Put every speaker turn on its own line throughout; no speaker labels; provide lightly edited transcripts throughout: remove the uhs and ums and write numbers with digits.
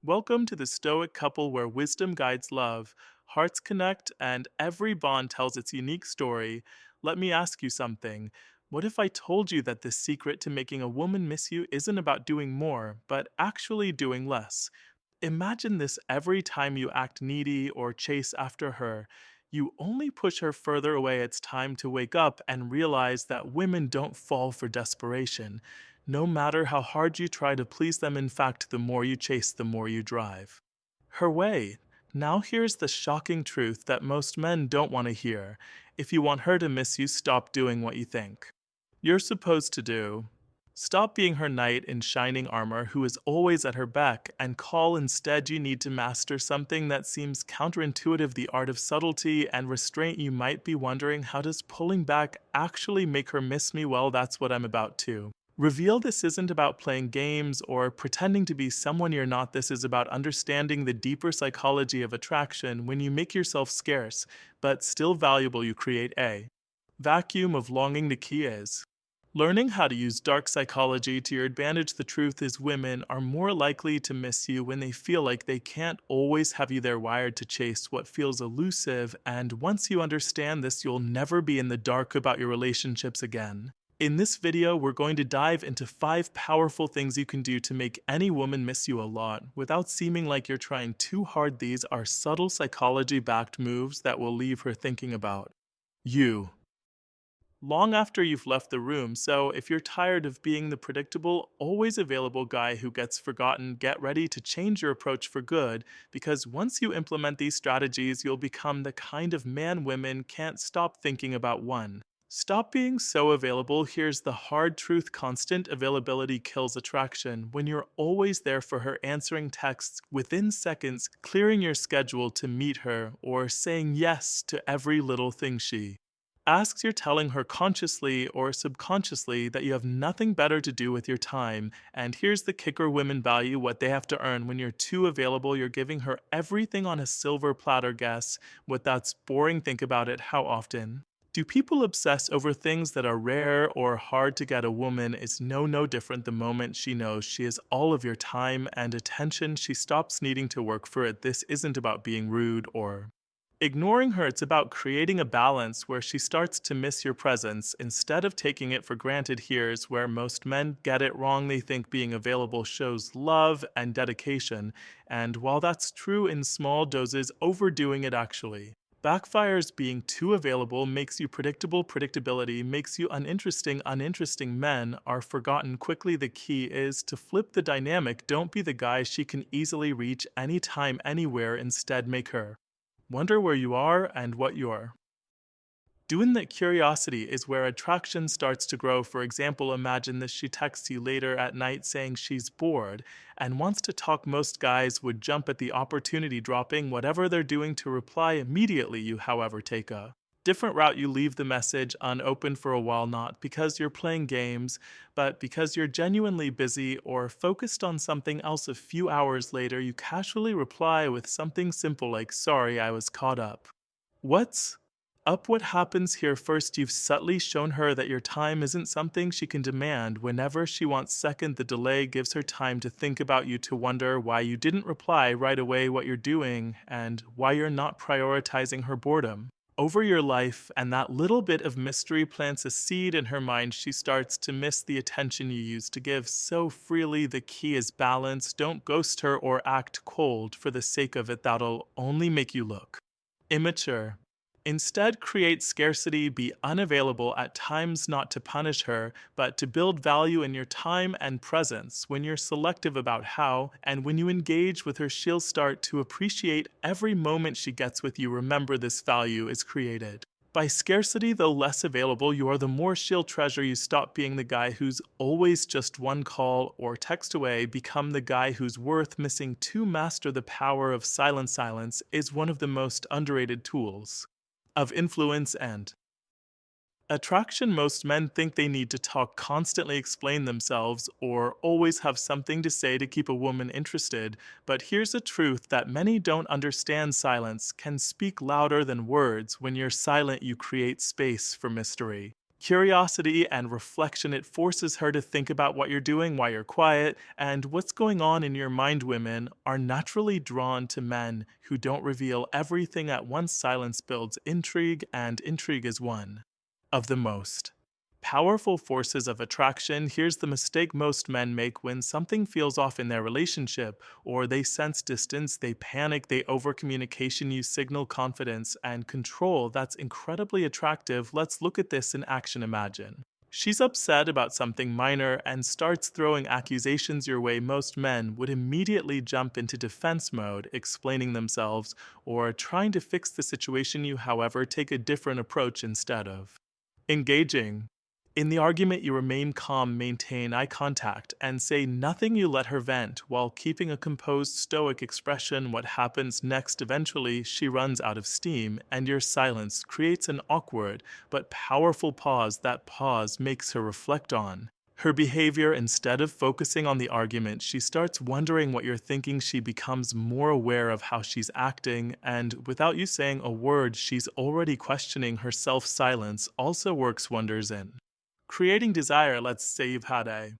Welcome to the Stoic couple where wisdom guides love, hearts connect, and every bond tells its unique story. Let me ask you something. What if I told you that the secret to making a woman miss you isn't about doing more, but actually doing less? Imagine this every time you act needy or chase after her. You only push her further away. It's time to wake up and realize that women don't fall for desperation. No matter how hard you try to please them, in fact, the more you chase, the more you drive her way. Now, here's the shocking truth that most men don't want to hear. If you want her to miss you, stop doing what you think you're supposed to do. Stop being her knight in shining armor who is always at her beck, and call instead you need to master something that seems counterintuitive, the art of subtlety and restraint. You might be wondering, how does pulling back actually make her miss me? Well, that's what I'm about to reveal. This isn't about playing games or pretending to be someone you're not. This is about understanding the deeper psychology of attraction. When you make yourself scarce, but still valuable, you create a vacuum of longing. The key is learning how to use dark psychology to your advantage. The truth is, women are more likely to miss you when they feel like they can't always have you. They're wired to chase what feels elusive, and once you understand this, you'll never be in the dark about your relationships again. In this video, we're going to dive into 5 powerful things you can do to make any woman miss you a lot without seeming like you're trying too hard. These are subtle psychology-backed moves that will leave her thinking about you long after you've left the room. So if you're tired of being the predictable, always available guy who gets forgotten, get ready to change your approach for good, because once you implement these strategies, you'll become the kind of man women can't stop thinking about. 1. Stop being so available. Here's the hard truth: constant availability kills attraction. When you're always there for her, answering texts within seconds, clearing your schedule to meet her, or saying yes to every little thing she asks, you're telling her consciously or subconsciously that you have nothing better to do with your time. And here's the kicker: women value what they have to earn. When you're too available, you're giving her everything on a silver platter. Guess what? That's boring. Think about it. How often do people obsess over things that are rare or hard to get? A woman is no different. The moment she knows she has all of your time and attention, she stops needing to work for it. This isn't about being rude or ignoring her. It's about creating a balance where she starts to miss your presence instead of taking it for granted. Here's where most men get it wrong. They think being available shows love and dedication, and while that's true in small doses, overdoing it actually backfires. Being too available makes you predictable. Predictability makes you uninteresting. Uninteresting men are forgotten quickly. The key is to flip the dynamic. Don't be the guy she can easily reach anytime, anywhere. Instead, make her wonder where you are and what you're doing. That curiosity is where attraction starts to grow. For example, imagine this: she texts you later at night saying she's bored and wants to talk. Most guys would jump at the opportunity, dropping whatever they're doing to reply immediately. You, however, take a different route. You leave the message unopened for a while, not because you're playing games, but because you're genuinely busy or focused on something else. A few hours later, you casually reply with something simple like, "Sorry, I was caught up." What's up? What happens here? First, you've subtly shown her that your time isn't something she can demand whenever she wants. Second, the delay gives her time to think about you, to wonder why you didn't reply right away, what you're doing, and why you're not prioritizing her boredom over your life. And that little bit of mystery plants a seed in her mind. She starts to miss the attention you used to give so freely. The key is balance. Don't ghost her or act cold for the sake of it. That'll only make you look immature. Instead, create scarcity. Be unavailable at times, not to punish her, but to build value in your time and presence. When you're selective about how and when you engage with her, she'll start to appreciate every moment she gets with you. Remember, this value is created by scarcity. Though less available you are, the more she'll treasure you. Stop being the guy who's always just one call or text away. Become the guy who's worth missing to. Master the power of silence. Silence is one of the most underrated tools of influence and attraction. Most men think they need to talk, constantly explain themselves, or always have something to say to keep a woman interested. But here's a truth that many don't understand: silence can speak louder than words. When you're silent, you create space for mystery. Curiosity and reflection, it forces her to think about what you're doing while you're quiet and what's going on in your mind. Women are naturally drawn to men who don't reveal everything at once. Silence builds intrigue, and intrigue is one of the most powerful forces of attraction. Here's the mistake most men make when something feels off in their relationship or they sense distance. They panic, they overcommunication. You signal confidence and control. That's incredibly attractive. Let's look at this in action. Imagine she's upset about something minor and starts throwing accusations your way. Most men would immediately jump into defense mode, explaining themselves or trying to fix the situation. You, however, take a different approach. Instead of engaging in the argument, you remain calm, maintain eye contact, and say nothing. You let her vent while keeping a composed, stoic expression. What happens next? Eventually, she runs out of steam, and your silence creates an awkward but powerful pause. That pause makes her reflect on her behavior. Instead of focusing on the argument, she starts wondering what you're thinking. She becomes more aware of how she's acting, and without you saying a word, she's already questioning herself. Silence also works wonders in creating desire. Let's say you've had a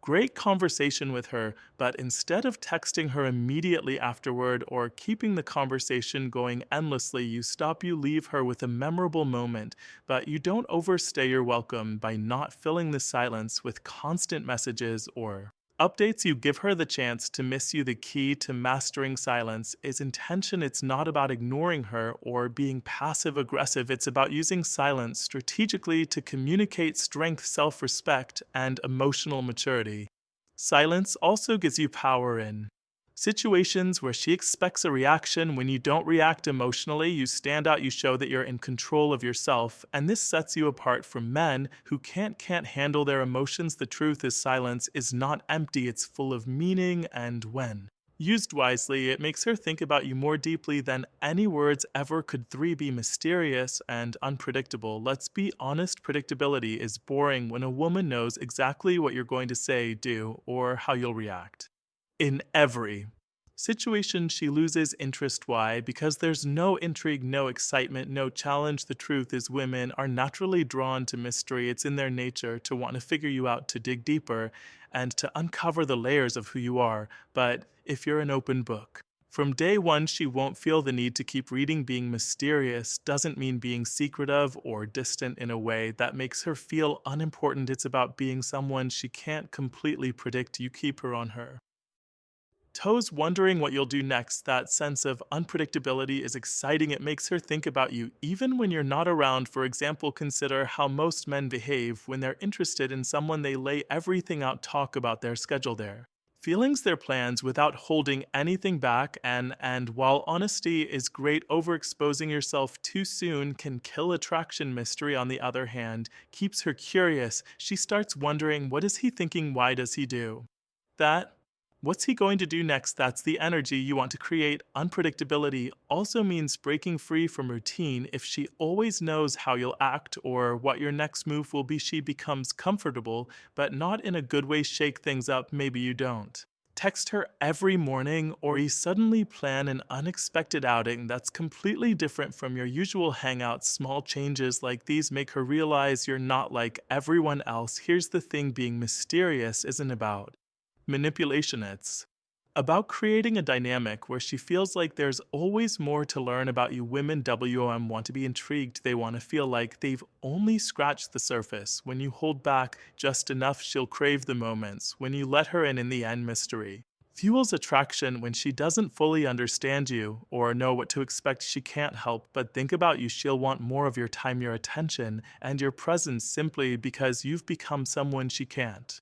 great conversation with her, but instead of texting her immediately afterward or keeping the conversation going endlessly, you stop. You leave her with a memorable moment, but you don't overstay your welcome by not filling the silence with constant messages or updates. You give her the chance to miss you. The key to mastering silence is intention. It's not about ignoring her or being passive aggressive. It's about using silence strategically to communicate strength, self respect, and emotional maturity. Silence also gives you power in situations where she expects a reaction. When you don't react emotionally, you stand out, you show that you're in control of yourself, and this sets you apart from men who can't handle their emotions. The truth is, silence is not empty, it's full of meaning, and when used wisely, it makes her think about you more deeply than any words ever could. 3. Be mysterious and unpredictable. Let's be honest, predictability is boring when a woman knows exactly what you're going to say, do, or how you'll react. In every situation, she loses interest. Why? Because there's no intrigue, no excitement, no challenge. The truth is, women are naturally drawn to mystery. It's in their nature to want to figure you out, to dig deeper, and to uncover the layers of who you are. But if you're an open book, from day one, she won't feel the need to keep reading. Being mysterious doesn't mean being secretive or distant in a way that makes her feel unimportant. It's about being someone she can't completely predict. You keep her on her toes, wondering what you'll do next. That sense of unpredictability is exciting. It makes her think about you even when you're not around. For example, consider how most men behave when they're interested in someone. They lay everything out, talk about their schedule, their feelings, their plans without holding anything back. And while honesty is great, overexposing yourself too soon can kill attraction. Mystery, on the other hand, keeps her curious. She starts wondering, what is he thinking? Why does he do that? What's he going to do next? That's the energy you want to create. Unpredictability also means breaking free from routine. If she always knows how you'll act or what your next move will be, she becomes comfortable, but not in a good way. Shake things up. Maybe you don't text her every morning, or you suddenly plan an unexpected outing that's completely different from your usual hangouts. Small changes like these make her realize you're not like everyone else. Here's the thing, being mysterious isn't about manipulation. It's about creating a dynamic where she feels like there's always more to learn about you. Women want to be intrigued. They want to feel like they've only scratched the surface. When you hold back just enough, she'll crave the moments when you let her in the end. Mystery fuels attraction. When she doesn't fully understand you or know what to expect, she can't help but think about you. She'll want more of your time, your attention, and your presence, simply because you've become someone she can't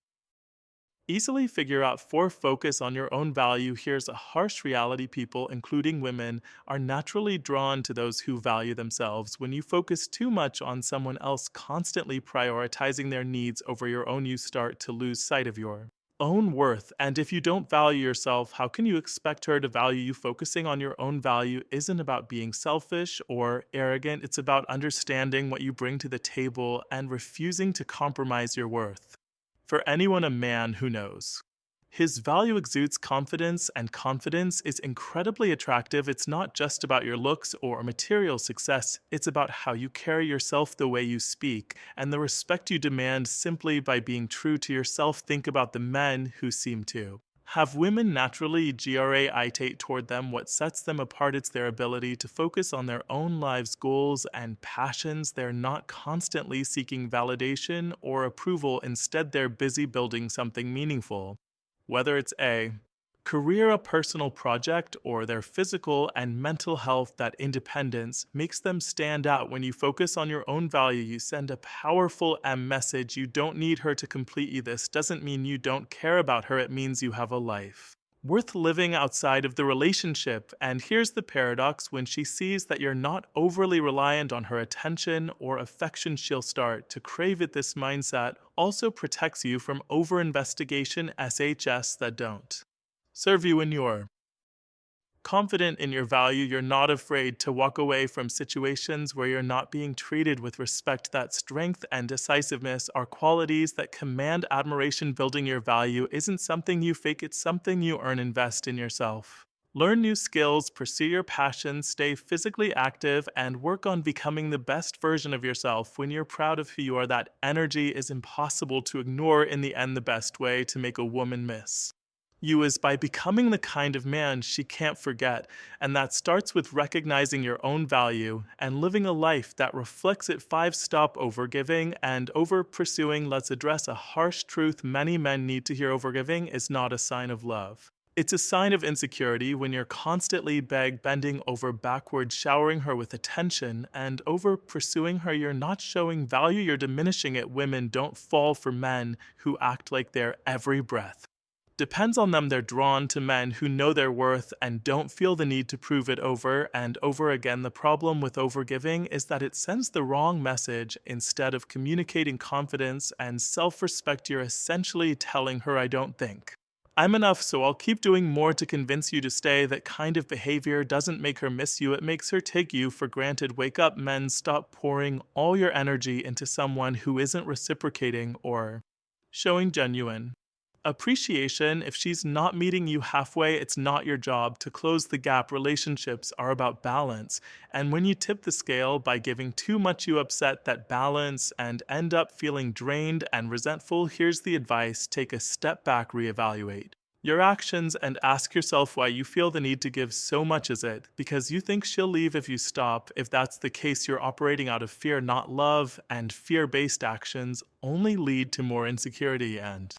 easily figure out. 4. Focus on your own value. Here's a harsh reality: people, including women, are naturally drawn to those who value themselves. When you focus too much on someone else, constantly prioritizing their needs over your own, you start to lose sight of your own worth. And if you don't value yourself, how can you expect her to value you? Focusing on your own value isn't about being selfish or arrogant. It's about understanding what you bring to the table and refusing to compromise your worth for anyone. A man who knows His value exudes confidence, and confidence is incredibly attractive. It's not just about your looks or material success, it's about how you carry yourself, the way you speak, and the respect you demand simply by being true to yourself. Think about the men who seem to have women naturally gravitate toward them. What sets them apart, it's their ability to focus on their own lives' goals and passions. They're not constantly seeking validation or approval. Instead, they're busy building something meaningful. Whether it's a career, a personal project, or their physical and mental health, that independence makes them stand out. When you focus on your own value, you send a powerful message. You don't need her to complete you. This doesn't mean you don't care about her, it means you have a life worth living outside of the relationship. And here's the paradox: when she sees that you're not overly reliant on her attention or affection, she'll start to crave it. This mindset also protects you from over investigation SHS that don't serve you. In your confident in your value, you're not afraid to walk away from situations where you're not being treated with respect. That strength and decisiveness are qualities that command admiration. Building your value isn't something you fake, it's something you earn. Invest in yourself. Learn new skills, pursue your passions, stay physically active, and work on becoming the best version of yourself. When you're proud of who you are, that energy is impossible to ignore. In the end, the best way to make a woman miss you is by becoming the kind of man she can't forget. And that starts with recognizing your own value and living a life that reflects it. 5. Stop overgiving and over pursuing. Let's address a harsh truth many men need to hear. Overgiving is not a sign of love. It's a sign of insecurity. When you're constantly bending over backwards, showering her with attention, and over pursuing her, you're not showing value, you're diminishing it. Women don't fall for men who act like their every breath depends on them. They're drawn to men who know their worth and don't feel the need to prove it over and over again. The problem with overgiving is that it sends the wrong message. Instead of communicating confidence and self-respect, you're essentially telling her, I don't think I'm enough, so I'll keep doing more to convince you to stay. That kind of behavior doesn't make her miss you, it makes her take you for granted. Wake up, men. Stop pouring all your energy into someone who isn't reciprocating or showing genuine appreciation. If she's not meeting you halfway, it's not your job to close the gap. Relationships are about balance, and when you tip the scale by giving too much, you upset that balance and end up feeling drained and resentful. Here's the advice: take a step back, reevaluate your actions, and ask yourself why you feel the need to give so much. Is it because you think she'll leave if you stop? If that's the case, you're operating out of fear, not love, and fear-based actions only lead to more insecurity and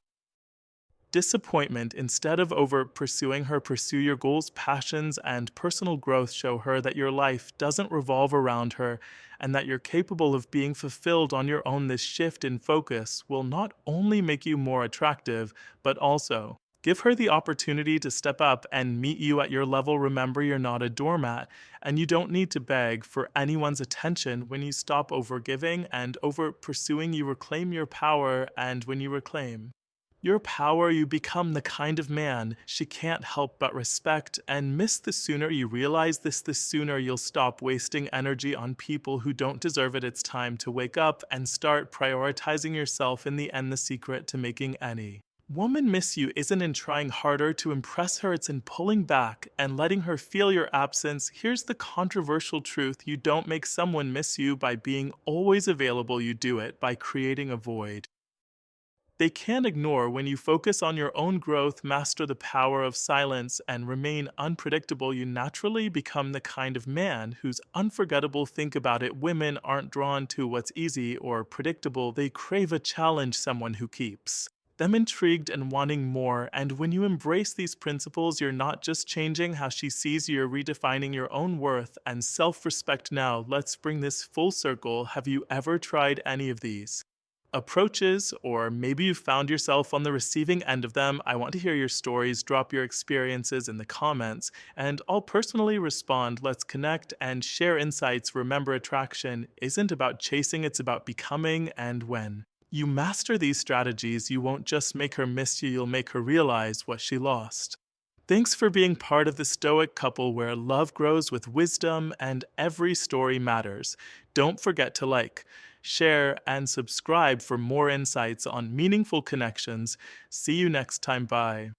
disappointment. Instead of over pursuing her, pursue your goals, passions, and personal growth. Show her that your life doesn't revolve around her and that you're capable of being fulfilled on your own. This shift in focus will not only make you more attractive, but also give her the opportunity to step up and meet you at your level. Remember, you're not a doormat, and you don't need to beg for anyone's attention. When you stop overgiving and over pursuing, you reclaim your power, and when you reclaim your power, you become the kind of man she can't help but respect and miss. The sooner you realize this, the sooner you'll stop wasting energy on people who don't deserve it. It's time to wake up and start prioritizing yourself. In the end, the secret to making any woman miss you isn't in trying harder to impress her, it's in pulling back and letting her feel your absence. Here's the controversial truth: you don't make someone miss you by being always available, you do it by creating a void they can't ignore. When you focus on your own growth, master the power of silence, and remain unpredictable, you naturally become the kind of man who's unforgettable. Think about it: women aren't drawn to what's easy or predictable, they crave a challenge, someone who keeps them intrigued and wanting more. And when you embrace these principles, you're not just changing how she sees you, you're redefining your own worth and self-respect. Now, let's bring this full circle. Have you ever tried any of these approaches, or maybe you found yourself on the receiving end of them? I want to hear your stories. Drop your experiences in the comments, and I'll personally respond. Let's connect and share insights. Remember, attraction isn't about chasing, it's about becoming, and when you master these strategies, you won't just make her miss you, you'll make her realize what she lost. Thanks for being part of the Stoic couple, where love grows with wisdom and every story matters. Don't forget to like, share, and subscribe for more insights on meaningful connections. See you next time. Bye.